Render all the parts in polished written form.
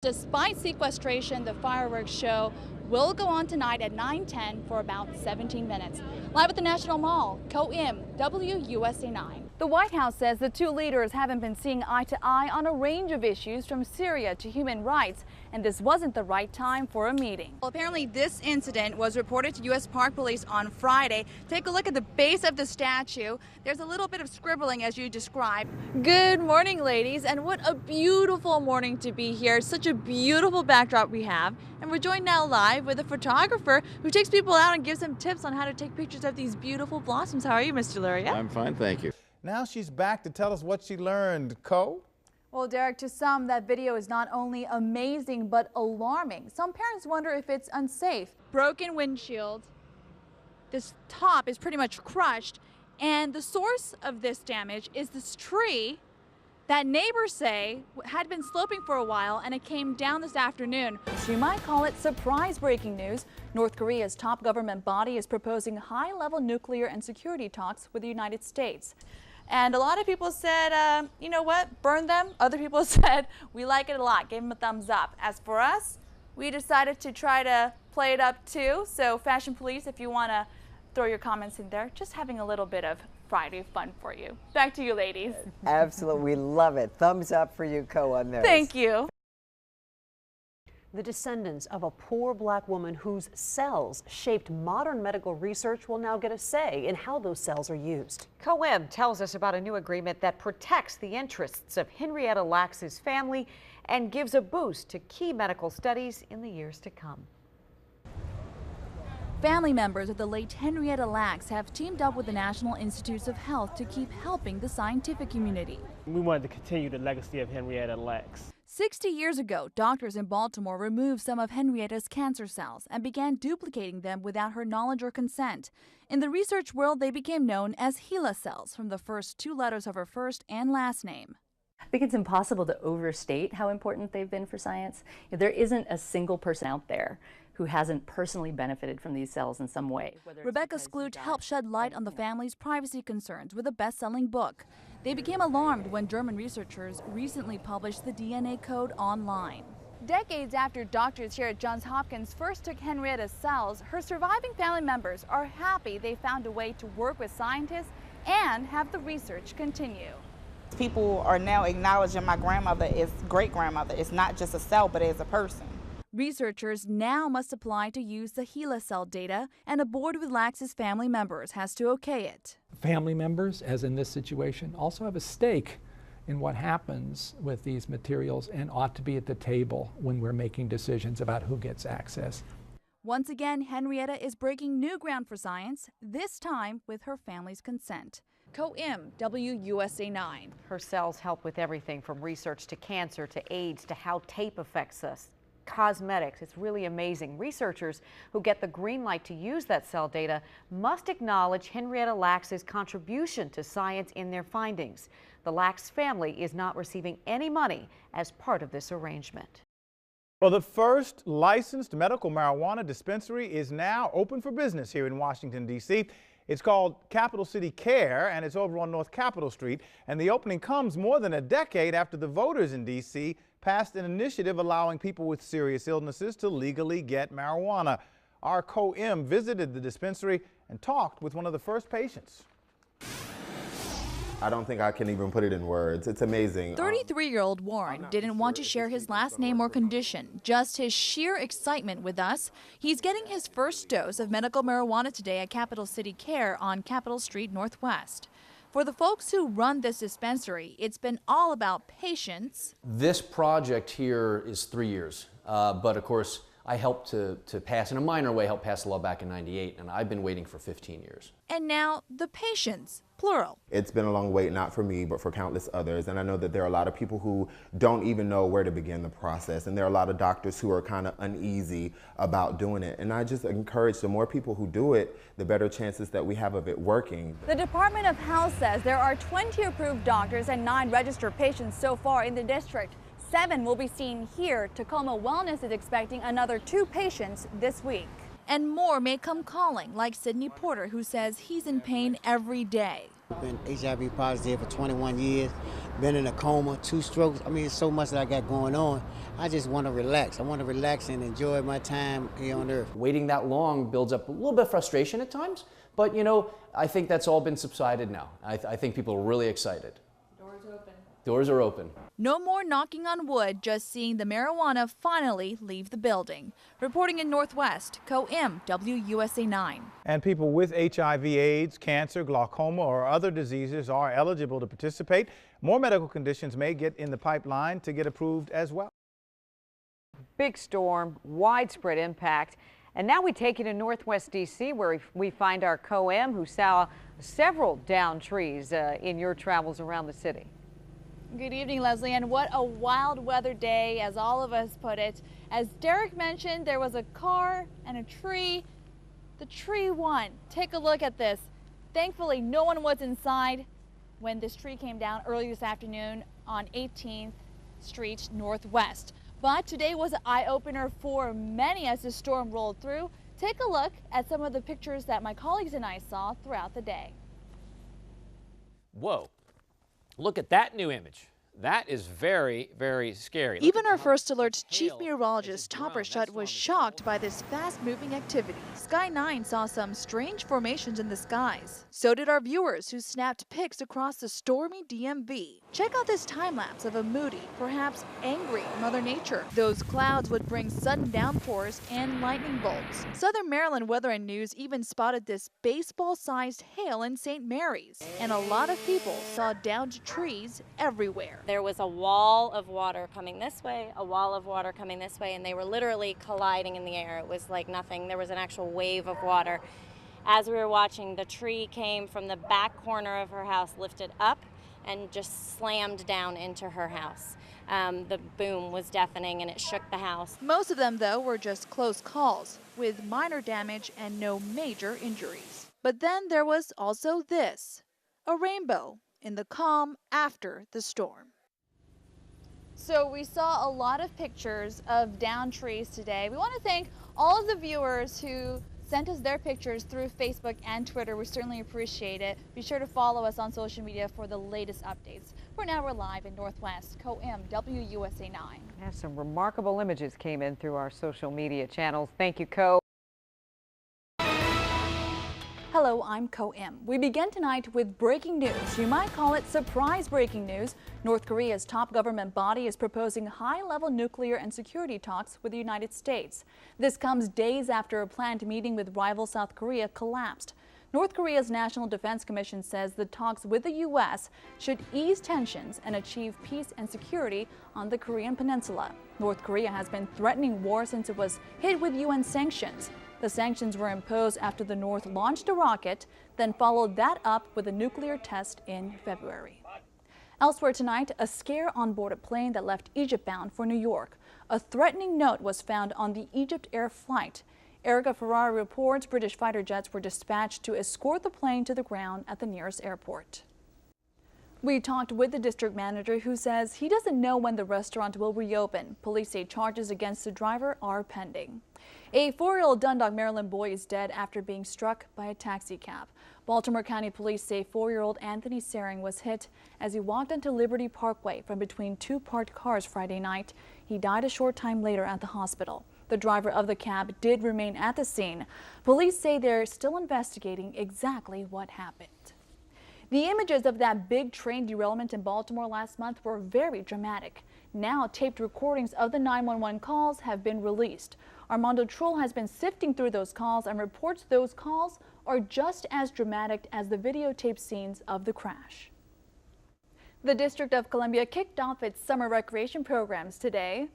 Despite sequestration, the fireworks show will go on tonight at 9:10 for about 17 minutes. Live at the National Mall, Ko Im, WUSA 9. The White House says the two leaders haven't been seeing eye to eye on a range of issues from Syria to human rights, and this wasn't the right time for a meeting. Well, apparently this incident was reported to U.S. Park Police on Friday. Take a look at the base of the statue. There's a little bit of scribbling as you described. Good morning, ladies, and what a beautiful morning to be here. Such a beautiful backdrop we have. And we're joined now live with a photographer who takes people out and gives them tips on how to take pictures of these beautiful blossoms. How are you, Mr. Luria? I'm fine, thank you. Now she's back to tell us what she learned, Ko. Well, Derek, to some, that video is not only amazing, but alarming. Some parents wonder if it's unsafe. Broken windshield. This top is pretty much crushed. And the source of this damage is this tree that neighbors say had been sloping for a while, and it came down this afternoon. So you might call it surprise breaking news. North Korea's top government body is proposing high-level nuclear and security talks with the United States. And a lot of people said, you know what, burn them. Other people said, we like it a lot, gave them a thumbs up. As for us, we decided to try to play it up too. So Fashion Police, if you want to throw your comments in there, just having a little bit of Friday fun for you. Back to you, ladies. Absolutely, we love it. Thumbs up for you, Ko, on this. Thank you. The descendants of a poor black woman whose cells shaped modern medical research will now get a say in how those cells are used. Ko Im tells us about a new agreement that protects the interests of Henrietta Lacks's family and gives a boost to key medical studies in the years to come. Family members of the late Henrietta Lacks have teamed up with the National Institutes of Health to keep helping the scientific community. We wanted to continue the legacy of Henrietta Lacks. 60 years ago, doctors in Baltimore removed some of Henrietta's cancer cells and began duplicating them without her knowledge or consent. In the research world, they became known as HeLa cells, from the first two letters of her first and last name. I think it's impossible to overstate how important they've been for science. There isn't a single person out there who hasn't personally benefited from these cells in some way. Rebecca Skloot helped shed light on the family's privacy concerns with a best-selling book. They became alarmed when German researchers recently published the DNA code online. Decades after doctors here at Johns Hopkins first took Henrietta's cells, her surviving family members are happy they found a way to work with scientists and have the research continue. People are now acknowledging my grandmother as great-grandmother. It's not just a cell, but as a person. Researchers now must apply to use the HeLa cell data, and a board with Lacks's family members has to okay it. Family members, as in this situation, also have a stake in what happens with these materials and ought to be at the table when we're making decisions about who gets access. Once again, Henrietta is breaking new ground for science, this time with her family's consent. Ko Im, WUSA 9. Her cells help with everything from research to cancer to AIDS to how tape affects us. Cosmetics. It's really amazing. Researchers who get the green light to use that cell data must acknowledge Henrietta Lacks's contribution to science in their findings. The Lacks family is not receiving any money as part of this arrangement. Well, the first licensed medical marijuana dispensary is now open for business here in Washington, D.C. It's called Capital City Care, and it's over on North Capitol Street. And the opening comes more than a decade after the voters in D.C. passed an initiative allowing people with serious illnesses to legally get marijuana. Our Ko Im visited the dispensary and talked with one of the first patients. I don't think I can even put it in words. It's amazing. 33-year-old Warren didn't want to share his last name or condition, just his sheer excitement with us. He's getting his first dose of medical marijuana today at Capital City Care on Capitol Street Northwest. For the folks who run this dispensary, it's been all about patience. This project here is 3 years, but of course I helped to pass, in a minor way, help pass the law back in '98, and I've been waiting for 15 years. And now the patients, plural. It's been a long wait, not for me, but for countless others. And I know that there are a lot of people who don't even know where to begin the process. And there are a lot of doctors who are kind of uneasy about doing it. And I just encourage the more people who do it, the better chances that we have of it working. The Department of Health says there are 20 approved doctors and 9 registered patients so far in the district. 7 will be seen here. Tacoma Wellness is expecting another 2 patients this week. And more may come calling, like Sidney Porter, who says he's in pain every day. I've been HIV positive for 21 years, been in a coma, 2 strokes. I mean, it's so much that I got going on. I just want to relax. I want to relax and enjoy my time here on earth. Waiting that long builds up a little bit of frustration at times, but you know, I think that's all been subsided now. I think people are really excited. Doors open. Doors are open. No more knocking on wood, just seeing the marijuana finally leave the building. Reporting in Northwest, Ko Im, WUSA 9. And people with HIV, AIDS, cancer, glaucoma, or other diseases are eligible to participate. More medical conditions may get in the pipeline to get approved as well. Big storm, widespread impact. And now we take you to Northwest D.C. where we find our Ko Im, who saw several downed trees in your travels around the city. Good evening, Leslie, and what a wild weather day, as all of us put it. As Derek mentioned, there was a car and a tree. The tree won. Take a look at this. Thankfully, no one was inside when this tree came down early this afternoon on 18th Street Northwest. But today was an eye-opener for many as the storm rolled through. Take a look at some of the pictures that my colleagues and I saw throughout the day. Whoa. Look at that new image. That is very, very scary. Even our first alert's chief meteorologist, Tom Burchett, was shocked by this fast-moving activity. Sky 9 saw some strange formations in the skies. So did our viewers, who snapped pics across the stormy DMV. Check out this time-lapse of a moody, perhaps angry Mother Nature. Those clouds would bring sudden downpours and lightning bolts. Southern Maryland Weather and News even spotted this baseball-sized hail in St. Mary's. And a lot of people saw downed trees everywhere. There was a wall of water coming this way, a wall of water coming this way, and they were literally colliding in the air. It was like nothing. There was an actual wave of water. As we were watching, the tree came from the back corner of her house, lifted up, and just slammed down into her house. The boom was deafening and it shook the house. Most of them, though, were just close calls with minor damage and no major injuries. But then there was also this, a rainbow in the calm after the storm. So we saw a lot of pictures of downed trees today. We want to thank all of the viewers who sent us their pictures through Facebook and Twitter. We certainly appreciate it. Be sure to follow us on social media for the latest updates. For now, we're live in Northwest. Ko Im, WUSA 9. Yeah, some remarkable images came in through our social media channels. Thank you, Ko. Hello, I'm Ko Im. We begin tonight with breaking news. You might call it surprise breaking news. North Korea's top government body is proposing high-level nuclear and security talks with the United States. This comes days after a planned meeting with rival South Korea collapsed. North Korea's National Defense Commission says the talks with the U.S. should ease tensions and achieve peace and security on the Korean peninsula. North Korea has been threatening war since it was hit with UN sanctions. The sanctions were imposed after the North launched a rocket, then followed that up with a nuclear test in February. Elsewhere tonight, a scare on board a plane that left Egypt bound for New York. A threatening note was found on the Egypt Air flight. Erica Ferrari reports British fighter jets were dispatched to escort the plane to the ground at the nearest airport. We talked with the district manager, who says he doesn't know when the restaurant will reopen. Police say charges against the driver are pending. A 4-year-old Dundalk, Maryland boy is dead after being struck by a taxi cab. Baltimore County police say 4-year-old Anthony Saring was hit as he walked onto Liberty Parkway from between 2 parked cars Friday night. He died a short time later at the hospital. The driver of the cab did remain at the scene. Police say they're still investigating exactly what happened. The images of that big train derailment in Baltimore last month were very dramatic. Now, taped recordings of the 911 calls have been released. Armando Troll has been sifting through those calls and reports those calls are just as dramatic as the videotaped scenes of the crash. The District of Columbia kicked off its summer recreation programs today.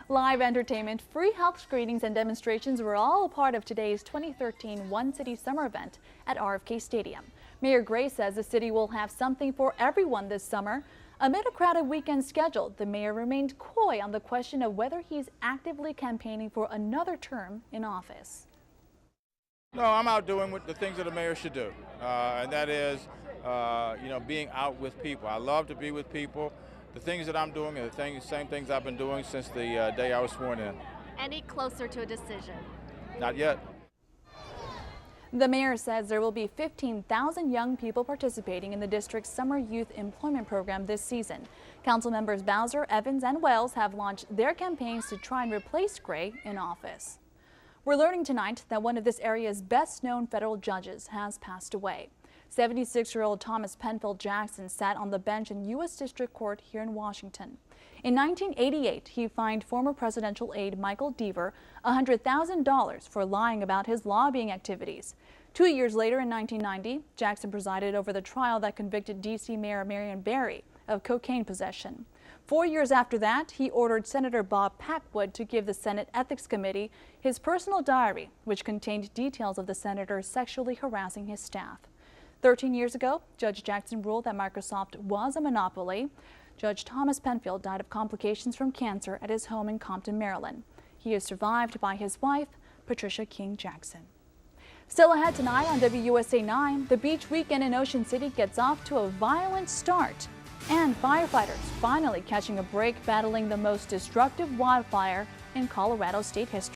Live entertainment, free health screenings, and demonstrations were all a part of today's 2013 One City Summer event at RFK Stadium. Mayor Gray says the city will have something for everyone this summer. Amid a crowded weekend schedule, the mayor remained coy on the question of whether he's actively campaigning for another term in office. No, I'm out doing the things that a mayor should do, and that is, being out with people. I love to be with people. the things that I'm doing are the same things I've been doing since the day I was sworn in. Any closer to a decision? Not yet. The mayor says there will be 15,000 young people participating in the district's summer youth employment program this season. Council members Bowser, Evans, and Wells have launched their campaigns to try and replace Gray in office. We're learning tonight that one of this area's best-known federal judges has passed away. 76-year-old Thomas Penfield Jackson sat on the bench in U.S. District Court here in Washington. In 1988, he fined former presidential aide Michael Deaver $100,000 for lying about his lobbying activities. 2 years later, in 1990, Jackson presided over the trial that convicted D.C. Mayor Marion Barry of cocaine possession. 4 years after that, he ordered Senator Bob Packwood to give the Senate Ethics Committee his personal diary, which contained details of the senator sexually harassing his staff. 13 years ago, Judge Jackson ruled that Microsoft was a monopoly. Judge Thomas Penfield died of complications from cancer at his home in Compton, Maryland. He is survived by his wife, Patricia King Jackson. Still ahead tonight on WUSA 9, the beach weekend in Ocean City gets off to a violent start. And firefighters finally catching a break battling the most destructive wildfire in Colorado state history.